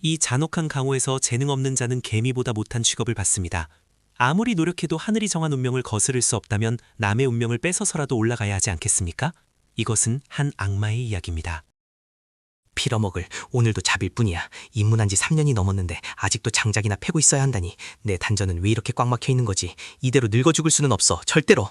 이 잔혹한 강호에서 재능 없는 자는 개미보다 못한 취급을 받습니다. 아무리 노력해도 하늘이 정한 운명을 거스를 수 없다면 남의 운명을 뺏어서라도 올라가야 하지 않겠습니까? 이것은 한 악마의 이야기입니다. 빌어먹을, 오늘도 잡일 뿐이야. 입문한 지 3년이 넘었는데 아직도 장작이나 패고 있어야 한다니. 내 단전은 왜 이렇게 꽉 막혀 있는 거지? 이대로 늙어 죽을 수는 없어, 절대로.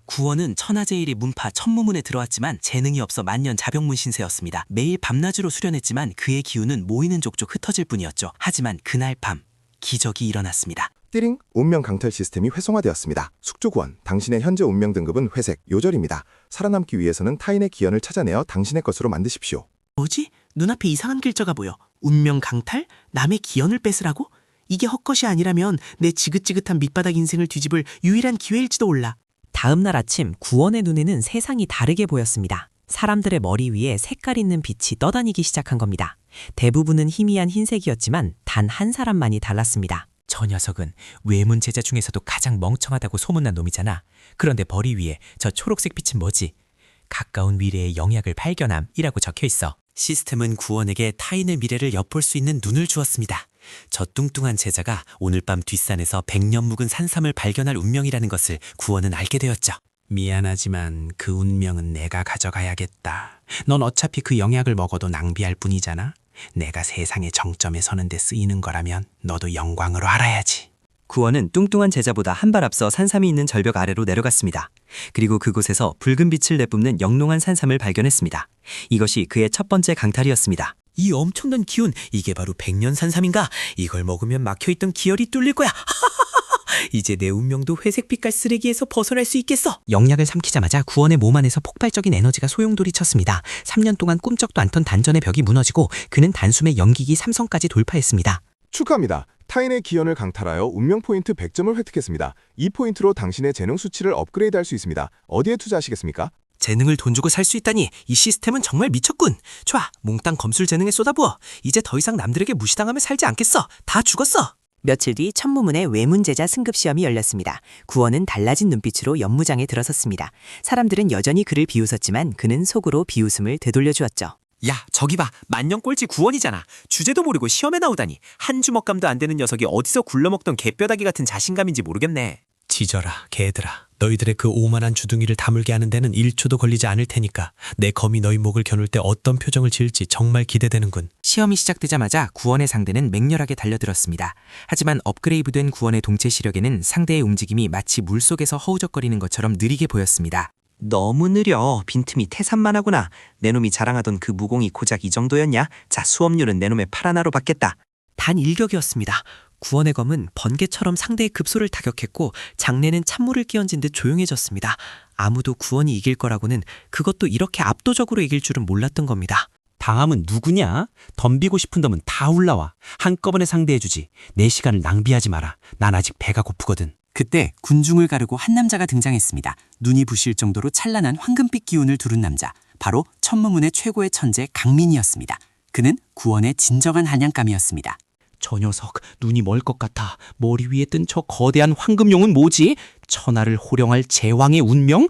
구원은 천하제일의 문파 천무문에 들어왔지만 재능이 없어 만년 자병문 신세였습니다. 매일 밤낮으로 수련했지만 그의 기운은 모이는 족족 흩어질 뿐이었죠. 하지만 그날 밤 기적이 일어났습니다. 띠링! 운명 강탈 시스템이 회성화되었습니다. 숙주구원, 당신의 현재 운명 등급은 회색, 요절입니다. 살아남기 위해서는 타인의 기연을 찾아내어 당신의 것으로 만드십시오. 뭐지? 눈앞에 이상한 글자가 보여. 운명 강탈? 남의 기연을 뺏으라고? 이게 헛것이 아니라면 내 지긋지긋한 밑바닥 인생을 뒤집을 유일한 기회일지도 몰라. 다음 날 아침 구원의 눈에는 세상이 다르게 보였습니다. 사람들의 머리 위에 색깔 있는 빛이 떠다니기 시작한 겁니다. 대부분은 희미한 흰색이었지만 단 한 사람만이 달랐습니다. 저 녀석은 외문 제자 중에서도 가장 멍청하다고 소문난 놈이잖아. 그런데 머리 위에 저 초록색 빛은 뭐지? 가까운 미래의 영약을 발견함이라고 적혀있어. 시스템은 구원에게 타인의 미래를 엿볼 수 있는 눈을 주었습니다. 저 뚱뚱한 제자가 오늘 밤 뒷산에서 100년 묵은 산삼을 발견할 운명이라는 것을 구원은 알게 되었죠. 미안하지만 그 운명은 내가 가져가야겠다. 넌 어차피 그 영약을 먹어도 낭비할 뿐이잖아. 내가 세상의 정점에 서는 데 쓰이는 거라면 너도 영광으로 알아야지. 구원은 뚱뚱한 제자보다 한 발 앞서 산삼이 있는 절벽 아래로 내려갔습니다. 그리고 그곳에서 붉은 빛을 내뿜는 영롱한 산삼을 발견했습니다. 이것이 그의 첫 번째 강탈이었습니다. 이 엄청난 기운, 이게 바로 100년 산삼인가? 이걸 먹으면 막혀있던 기혈이 뚫릴 거야. 이제 내 운명도 회색 빛깔 쓰레기에서 벗어날 수 있겠어. 영약을 삼키자마자 구원의 몸 안에서 폭발적인 에너지가 소용돌이쳤습니다. 3년 동안 꿈쩍도 않던 단전의 벽이 무너지고 그는 단숨에 연기기 3성까지 돌파했습니다. 축하합니다. 타인의 기연을 강탈하여 운명 포인트 100점을 획득했습니다. 이 포인트로 당신의 재능 수치를 업그레이드할 수 있습니다. 어디에 투자하시겠습니까? 재능을 돈 주고 살 수 있다니 이 시스템은 정말 미쳤군. 좋아, 몽땅 검술 재능에 쏟아부어. 이제 더 이상 남들에게 무시당하며 살지 않겠어. 다 죽었어. 며칠 뒤 천무문의 외문제자 승급시험이 열렸습니다. 구원은 달라진 눈빛으로 연무장에 들어섰습니다. 사람들은 여전히 그를 비웃었지만 그는 속으로 비웃음을 되돌려주었죠. 야, 저기 봐. 만년 꼴찌 구원이잖아. 주제도 모르고 시험에 나오다니. 한 주먹감도 안 되는 녀석이 어디서 굴러먹던 개뼈다귀 같은 자신감인지 모르겠네. 지져라, 개들아. 너희들의 그 오만한 주둥이를 다물게 하는 데는 1초도 걸리지 않을 테니까 내 검이 너희 목을 겨눌 때 어떤 표정을 지을지 정말 기대되는군. 시험이 시작되자마자 구원의 상대는 맹렬하게 달려들었습니다. 하지만 업그레이드된 구원의 동체 시력에는 상대의 움직임이 마치 물속에서 허우적거리는 것처럼 느리게 보였습니다. 너무 느려. 빈틈이 태산만 하구나. 내 놈이 자랑하던 그 무공이 고작 이 정도였냐? 자, 수업료는 내 놈의 팔 하나로 받겠다. 단 일격이었습니다. 구원의 검은 번개처럼 상대의 급소를 타격했고 장내는 찬물을 끼얹은 듯 조용해졌습니다. 아무도 구원이 이길 거라고는, 그것도 이렇게 압도적으로 이길 줄은 몰랐던 겁니다. 다음은 누구냐? 덤비고 싶은 놈은 다 올라와. 한꺼번에 상대해주지. 내 시간을 낭비하지 마라. 난 아직 배가 고프거든. 그때 군중을 가르고 한 남자가 등장했습니다. 눈이 부실 정도로 찬란한 황금빛 기운을 두른 남자, 바로 천무문의 최고의 천재 강민이었습니다. 그는 구원의 진정한 한양감이었습니다. 저 녀석 눈이 멀 것 같아. 머리 위에 뜬 저 거대한 황금용은 뭐지? 천하를 호령할 제왕의 운명?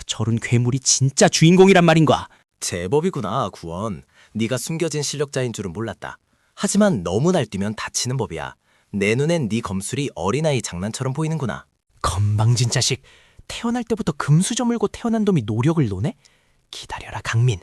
저런 괴물이 진짜 주인공이란 말인가? 제법이구나, 구원. 네가 숨겨진 실력자인 줄은 몰랐다. 하지만 너무 날뛰면 다치는 법이야. 내 눈엔 네 검술이 어린아이 장난처럼 보이는구나. 건방진 자식. 태어날 때부터 금수 저물고 태어난 놈이 노력을 노네? 기다려라, 강민.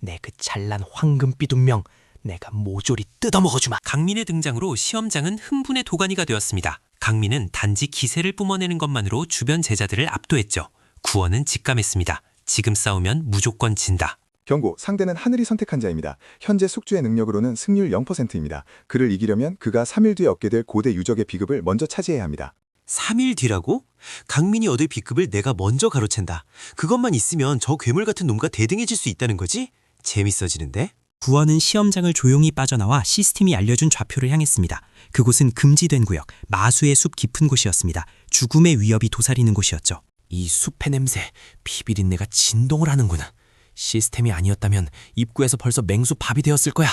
내 그 찬란 황금빛 운명 내가 모조리 뜯어먹어주마. 강민의 등장으로 시험장은 흥분의 도가니가 되었습니다. 강민은 단지 기세를 뿜어내는 것만으로 주변 제자들을 압도했죠. 구원은 직감했습니다. 지금 싸우면 무조건 진다. 경고, 상대는 하늘이 선택한 자입니다. 현재 숙주의 능력으로는 승률 0%입니다. 그를 이기려면 그가 3일 뒤에 얻게 될 고대 유적의 비급을 먼저 차지해야 합니다. 3일 뒤라고? 강민이 얻을 B급을 내가 먼저 가로챈다. 그것만 있으면 저 괴물 같은 놈과 대등해질 수 있다는 거지? 재밌어지는데? 구원은 시험장을 조용히 빠져나와 시스템이 알려준 좌표를 향했습니다. 그곳은 금지된 구역, 마수의 숲 깊은 곳이었습니다. 죽음의 위협이 도사리는 곳이었죠. 이 숲의 냄새, 피비린내가 진동을 하는구나. 시스템이 아니었다면 입구에서 벌써 맹수 밥이 되었을 거야.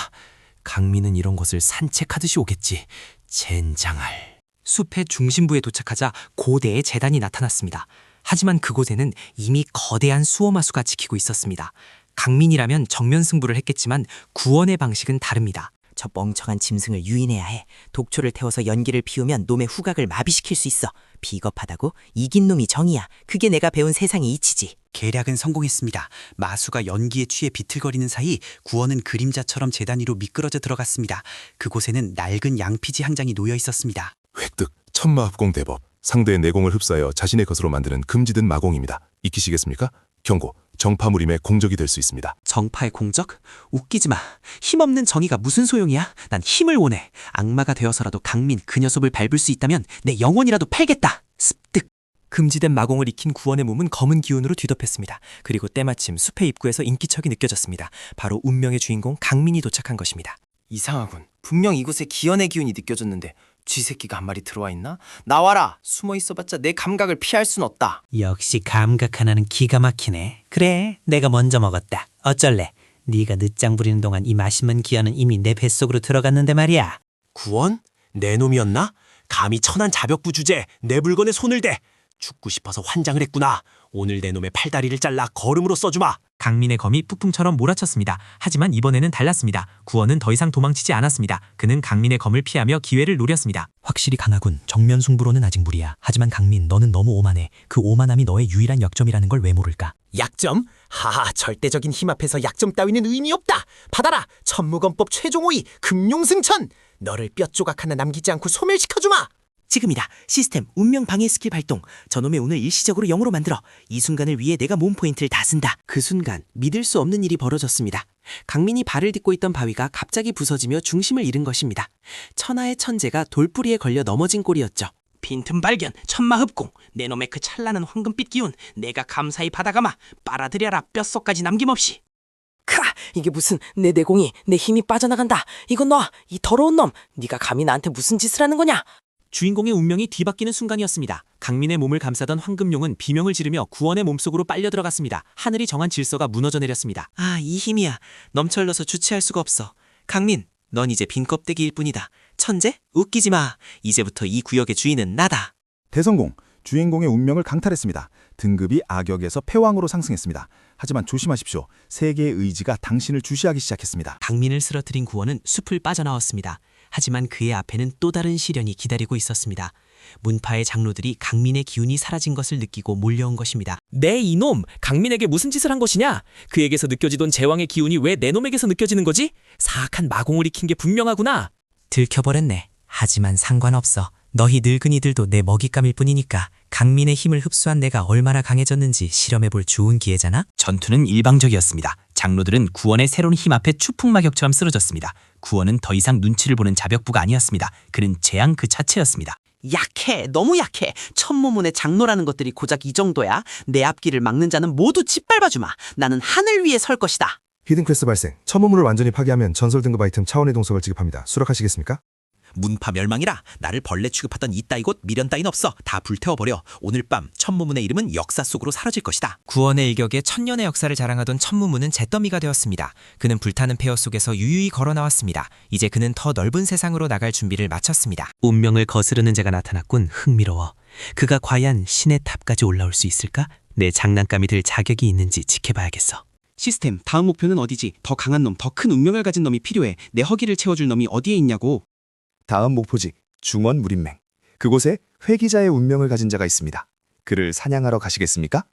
강민은 이런 곳을 산책하듯이 오겠지. 젠장할. 숲의 중심부에 도착하자 고대의 재단이 나타났습니다. 하지만 그곳에는 이미 거대한 수호마수가 지키고 있었습니다. 강민이라면 정면 승부를 했겠지만 구원의 방식은 다릅니다. 저 멍청한 짐승을 유인해야 해. 독초를 태워서 연기를 피우면 놈의 후각을 마비시킬 수 있어. 비겁하다고? 이긴 놈이 정이야. 그게 내가 배운 세상의 이치지. 계략은 성공했습니다. 마수가 연기에 취해 비틀거리는 사이 구원은 그림자처럼 재단 위로 미끄러져 들어갔습니다. 그곳에는 낡은 양피지 한 장이 놓여 있었습니다. 획득, 천마흡공 대법. 상대의 내공을 흡수하여 자신의 것으로 만드는 금지된 마공입니다. 익히시겠습니까? 경고, 정파무림의 공적이 될 수 있습니다. 정파의 공적? 웃기지 마. 힘없는 정의가 무슨 소용이야? 난 힘을 원해. 악마가 되어서라도 강민 그 녀석을 밟을 수 있다면 내 영혼이라도 팔겠다. 습득. 금지된 마공을 익힌 구원의 몸은 검은 기운으로 뒤덮였습니다. 그리고 때마침 숲의 입구에서 인기척이 느껴졌습니다. 바로 운명의 주인공 강민이 도착한 것입니다. 이상하군. 분명 이곳에 기연의 기운이 느껴졌는데 쥐새끼가 한 마리 들어와 있나? 나와라. 숨어 있어봤자 내 감각을 피할 순 없다. 역시 감각 하나는 기가 막히네. 그래, 내가 먼저 먹었다. 어쩔래? 네가 늦장 부리는 동안 이 맛있는 기어는 이미 내 뱃속으로 들어갔는데 말이야. 구원? 내 놈이었나? 감히 천한 자벽부 주제 내 물건에 손을 대. 죽고 싶어서 환장을 했구나. 오늘 내 놈의 팔다리를 잘라 거름으로 써주마. 강민의 검이 폭풍처럼 몰아쳤습니다. 하지만 이번에는 달랐습니다. 구원은 더 이상 도망치지 않았습니다. 그는 강민의 검을 피하며 기회를 노렸습니다. 확실히 강하군. 정면 승부로는 아직 무리야. 하지만 강민, 너는 너무 오만해. 그 오만함이 너의 유일한 약점이라는 걸 왜 모를까? 약점? 하하, 절대적인 힘 앞에서 약점 따위는 의미 없다. 받아라. 천무검법 최종 5위 금룡승천. 너를 뼈 조각 하나 남기지 않고 소멸시켜주마. 지금이다. 시스템 운명 방해 스킬 발동. 저놈의 운을 일시적으로 0으로 만들어. 이 순간을 위해 내가 몸 포인트를 다 쓴다. 그 순간 믿을 수 없는 일이 벌어졌습니다. 강민이 발을 딛고 있던 바위가 갑자기 부서지며 중심을 잃은 것입니다. 천하의 천재가 돌뿌리에 걸려 넘어진 꼴이었죠. 빈틈 발견, 천마흡공. 내 놈의 그 찬란한 황금빛 기운 내가 감사히 받아가마. 빨아들여라. 뼛속까지 남김없이. 카! 이게 무슨 내 내공이 내 힘이 빠져나간다. 이건 너, 이 더러운 놈. 네가 감히 나한테 무슨 짓을 하는 거냐? 주인공의 운명이 뒤바뀌는 순간이었습니다. 강민의 몸을 감싸던 황금용은 비명을 지르며 구원의 몸속으로 빨려 들어갔습니다. 하늘이 정한 질서가 무너져 내렸습니다. 아, 이 힘이야. 넘쳐흘러서 주체할 수가 없어. 강민, 넌 이제 빈 껍데기일 뿐이다. 천재? 웃기지 마. 이제부터 이 구역의 주인은 나다. 대성공, 주인공의 운명을 강탈했습니다. 등급이 악역에서 패왕으로 상승했습니다. 하지만 조심하십시오. 세계의 의지가 당신을 주시하기 시작했습니다. 강민을 쓰러뜨린 구원은 숲을 빠져나왔습니다. 하지만 그의 앞에는 또 다른 시련이 기다리고 있었습니다. 문파의 장로들이 강민의 기운이 사라진 것을 느끼고 몰려온 것입니다. 내 이놈! 강민에게 무슨 짓을 한 것이냐? 그에게서 느껴지던 제왕의 기운이 왜 내 놈에게서 느껴지는 거지? 사악한 마공을 익힌 게 분명하구나. 들켜버렸네. 하지만 상관없어. 너희 늙은이들도 내 먹잇감일 뿐이니까 강민의 힘을 흡수한 내가 얼마나 강해졌는지 실험해볼 좋은 기회잖아? 전투는 일방적이었습니다. 장로들은 구원의 새로운 힘 앞에 추풍막역처럼 쓰러졌습니다. 구원은 더 이상 눈치를 보는 자벽부가 아니었습니다. 그는 재앙 그 자체였습니다. 약해. 너무 약해. 천모문의 장로라는 것들이 고작 이 정도야. 내 앞길을 막는 자는 모두 짓밟아주마. 나는 하늘 위에 설 것이다. 히든 퀘스트 발생. 천문물을 완전히 파괴하면 전설 등급 아이템 차원의 동석을 지급합니다. 수락하시겠습니까? 문파 멸망이라. 나를 벌레 취급하던 이따위 곳 미련 따윈 없어. 다 불태워버려. 오늘 밤 천무문의 이름은 역사 속으로 사라질 것이다. 구원의 일격에 천년의 역사를 자랑하던 천무문은 잿더미가 되었습니다. 그는 불타는 폐허 속에서 유유히 걸어 나왔습니다. 이제 그는 더 넓은 세상으로 나갈 준비를 마쳤습니다. 운명을 거스르는 자가 나타났군. 흥미로워. 그가 과연 신의 탑까지 올라올 수 있을까? 내 장난감이 들 자격이 있는지 지켜봐야겠어. 시스템, 다음 목표는 어디지? 더 강한 놈, 더 큰 운명을 가진 놈이 필요해. 내 허기를 채워줄 놈이 어디에 있냐고. 다음 목표지, 중원 무림맹. 그곳에 회기자의 운명을 가진 자가 있습니다. 그를 사냥하러 가시겠습니까?